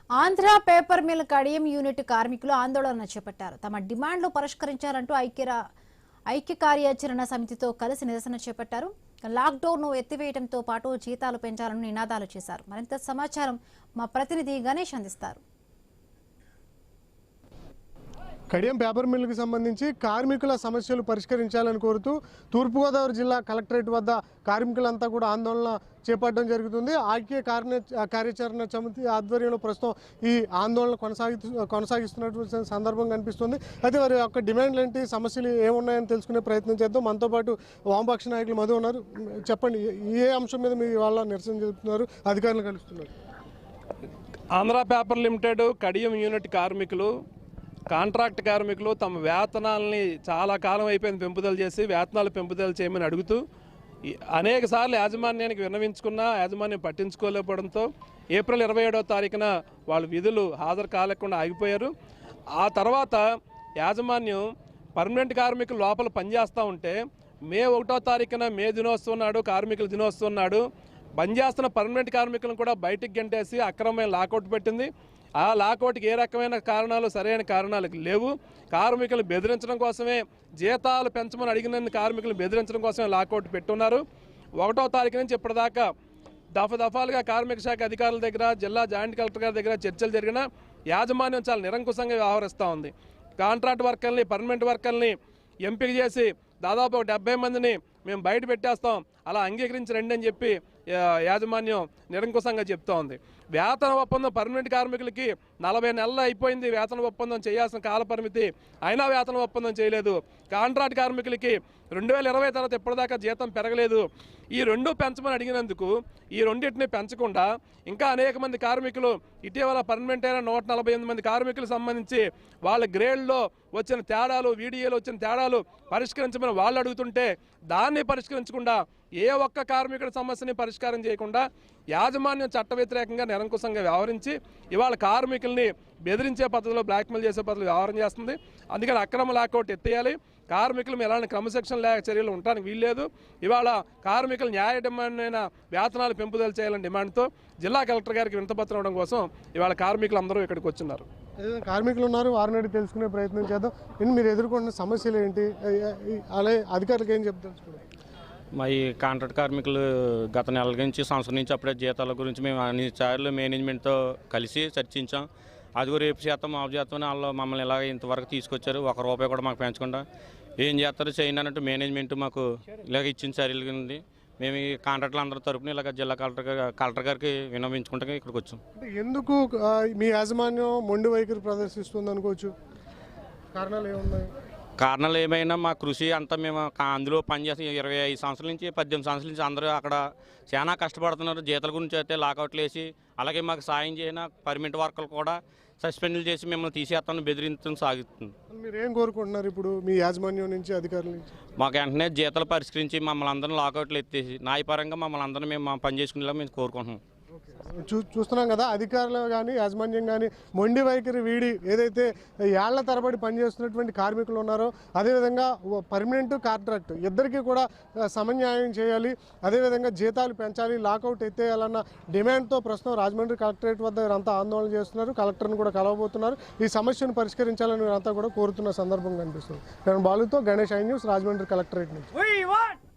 Andhra paper mill Kadiyam unit కార్మికులు ఆందోళన చేపట్టారు. తమ డిమాండ్లు పరిష్కరించాలంటూ ఐక్య కార్యాచరణ సమితితో కలిసి నిరసన చేపట్టారు. లాక్డౌన్ ను ఎత్తివేయడంతో పాటు జీతాలు పెంచాలని నినాదాలు చేశారు. మరింత సమాచారం మా ప్రతినిధి గణేష్ అందిస్తారు. కడియం పేపర్ మిల్లుకు సంబంధించి కార్మికుల సమస్యలు పరిష్కరించాలని కోరుతూ తూర్పుగోదావరి జిల్లా కలెక్టరేట్ వద్ద కార్మికులంతా కూడా ఆందోళన చేపట్టడం జరుగుతుంది. ఐక్య కార్యాచరణ సమితి ఆధ్వర్యంలో ప్రస్తుతం ఈ ఆందోళన కొనసాగిస్తున్నటువంటి సందర్భం కనిపిస్తుంది. అయితే వారి యొక్క డిమాండ్లు ఏంటి, సమస్యలు ఏమున్నాయని తెలుసుకునే ప్రయత్నం చేద్దాం. మనతో పాటు వామపక్ష నాయకులు మధు ఉన్నారు. చెప్పండి, ఏ అంశం మీద మీ వాళ్ళ నిరసన చెబుతున్నారు, అధికారులు కలుస్తున్నారు? Andhra paper limited Kadiyam unit కార్మికులు, కాంట్రాక్ట్ కార్మికులు తమ వేతనాలని చాలా కాలం అయిపోయింది పెంపుదల చేసి వేతనాలు పెంపుదల చేయమని అడుగుతూ అనేక సార్లు యాజమాన్యానికి విన్నవించుకున్నా యాజమాన్యం పట్టించుకోలేకపోవడంతో ఏప్రిల్ 27వ తారీఖున వాళ్ళు విధులు హాజరు కాలేకుండా ఆగిపోయారు. ఆ తర్వాత యాజమాన్యం పర్మనెంట్ కార్మికులు లోపల పనిచేస్తూ ఉంటే మే 1వ తారీఖున మే దినోత్సవం నాడు కార్మికుల దినోత్సవం నాడు పనిచేస్తున్న పర్మనెంట్ కార్మికులను కూడా బయటికి గంటేసి అక్రమమైన లాకౌట్ పెట్టింది. ఆ లాకౌట్కి ఏ రకమైన కారణాలు సరైన కారణాలు లేవు. కార్మికులు బెదిరించడం కోసమే, జీతాలు పెంచమని అడిగిన కార్మికులు బెదిరించడం కోసమే లాకౌట్ పెట్టున్నారు. 1వ తారీఖు నుంచి ఇప్పటిదాకా దఫాలుగా కార్మిక శాఖ అధికారుల దగ్గర, జిల్లా జాయింట్ కలెక్టర్ గారి దగ్గర చర్చలు జరిగిన యాజమాన్యం చాలా నిరంకుశంగా వ్యవహరిస్తూ ఉంది. కాంట్రాక్ట్ వర్కర్ని, పర్మనెంట్ వర్కర్ని ఎంపిక చేసి దాదాపు 70 మందిని మేము బయట పెట్టేస్తాం, అలా అంగీకరించి రండి అని చెప్పి యాజమాన్యం నిరంకుశంగా చెప్తూ ఉంది. వేతన ఒప్పందం పర్మనెంట్ కార్మికులకి 40 నెలలు అయిపోయింది వేతన ఒప్పందం చేయాల్సిన కాల పరిమితి, అయినా వేతన ఒప్పందం చేయలేదు. కాంట్రాక్ట్ కార్మికులకి 2020 తర్వాత ఇప్పటిదాకా జీతం పెరగలేదు. ఈ రెండు పెంచమని అడిగినందుకు ఈ రెండింటిని పెంచకుండా ఇంకా అనేక మంది కార్మికులు ఇటీవల పర్మనెంట్ అయిన 148 మంది కార్మికులకు సంబంధించి వాళ్ళ గ్రేడ్లో వచ్చిన తేడాలు, వీడియోలో వచ్చిన తేడాలు పరిష్కరించమని వాళ్ళు అడుగుతుంటే దాన్ని పరిష్కరించకుండా ఏ ఒక్క కార్మికుడి సమస్యని పరిష్కారం చేయకుండా యాజమాన్యం చట్ట వ్యతిరేకంగా నిరంకుశంగా వ్యవహరించి ఇవాళ కార్మికుల్ని బెదిరించే పద్ధతిలో బ్లాక్మెయిల్ చేసే పద్ధతిలో వ్యవహారం చేస్తుంది. అందుకని అక్రమ లాకౌట్ ఎత్తేయాలి. కార్మికులు ఎలాంటి క్రమశిక్షణ లేక చర్యలు ఉండడానికి వీల్లేదు. ఇవాళ కార్మికులు న్యాయ డిమాండ్ అయిన వేతనాలు పెంపుదల చేయాలని డిమాండ్తో జిల్లా కలెక్టర్ గారికి వినతిపత్రం ఇవ్వడం కోసం ఇవాళ కార్మికులు అందరూ ఇక్కడికి వచ్చిన్నారు. కార్మికులు ఉన్నారు, వారిని అడిగి తెలుసుకునే ప్రయత్నం చేద్దాం. మీరు ఎదుర్కొన్న సమస్యలు ఏంటి, అలాగే అధికారులకు ఏం చెప్తారు? మా ఈ కాంట్రాక్ట్ కార్మికులు గత నెల నుంచి, సంవత్సరం నుంచి అప్పుడే జీతాల గురించి మేము అన్ని సార్లు మేనేజ్మెంట్తో కలిసి చర్చించాం. అది రేపు శాతం ఆఫ్ చేస్తామని వాళ్ళు మమ్మల్ని ఇలాగ ఇంతవరకు తీసుకొచ్చారు. ₹1 కూడా మాకు పెంచకుండా ఏం చేస్తారో చేయండి అన్నట్టు మేనేజ్మెంట్ మాకు ఇలాగ ఇచ్చిన చర్యలు ఉంది. మేము ఈ కాంట్రాక్టులు అందరి తరపున ఇలాగ జిల్లా కలెక్టర్ గారికి విన్నవించుకుంటే ఇక్కడికి వచ్చాం. ఎందుకు మీ యాజమాన్యం మొండి వైఖరి ప్రదర్శిస్తుంది అనుకోవచ్చు? కారణాలు ఏమున్నాయి? కారణాలు ఏమైనా మా కృషి అంతా మేము అందులో పనిచేసి 25 సంవత్సరాల నుంచి 18 సంవత్సరాల నుంచి అందరూ అక్కడ చాలా కష్టపడుతున్నారు. జీతాల గురించి అయితే లాకౌట్లు వేసి అలాగే మాకు సాయం చేసిన పర్మనెంట్ వర్కర్లు కూడా సస్పెండ్లు చేసి మిమ్మల్ని తీసేస్తాను బెదిరించడం సాగుతుంది. మీరు ఏం కోరుకుంటున్నారు ఇప్పుడు మీ యాజమాన్యం నుంచి, అధికారుల నుంచి? మాకు వెంటనే జీతాలు పరిష్కరించి మమ్మల్ని అందరినీ లాకౌట్లు ఎత్తేసి న్యాయపరంగా మమ్మల్ని అందరినీ మేము పని చేసుకునేలా మేము కోరుకుంటున్నాం. చూస్తున్నాం కదా, అధికారులు కానీ యాజమాన్యం కానీ మొండి వైఖరి వీడి ఏదైతే ఏళ్ల తరబడి పనిచేస్తున్నటువంటి కార్మికులు ఉన్నారో, అదేవిధంగా పర్మనెంట్ కాంట్రాక్ట్ ఇద్దరికీ కూడా సమన్యాయం చేయాలి, అదేవిధంగా జీతాలు పెంచాలి, లాకౌట్ ఎత్తేయాలన్న డిమాండ్తో ప్రస్తుతం రాజమండ్రి కలెక్టరేట్ వద్ద వీరంతా ఆందోళన చేస్తున్నారు. కలెక్టర్ని కూడా కలవబోతున్నారు. ఈ సమస్యను పరిష్కరించాలని వీరంతా కూడా కోరుతున్న సందర్భం కనిపిస్తుంది. నేను బాలుతో Ganesh, I news, Rajahmundry collectorate నుంచి.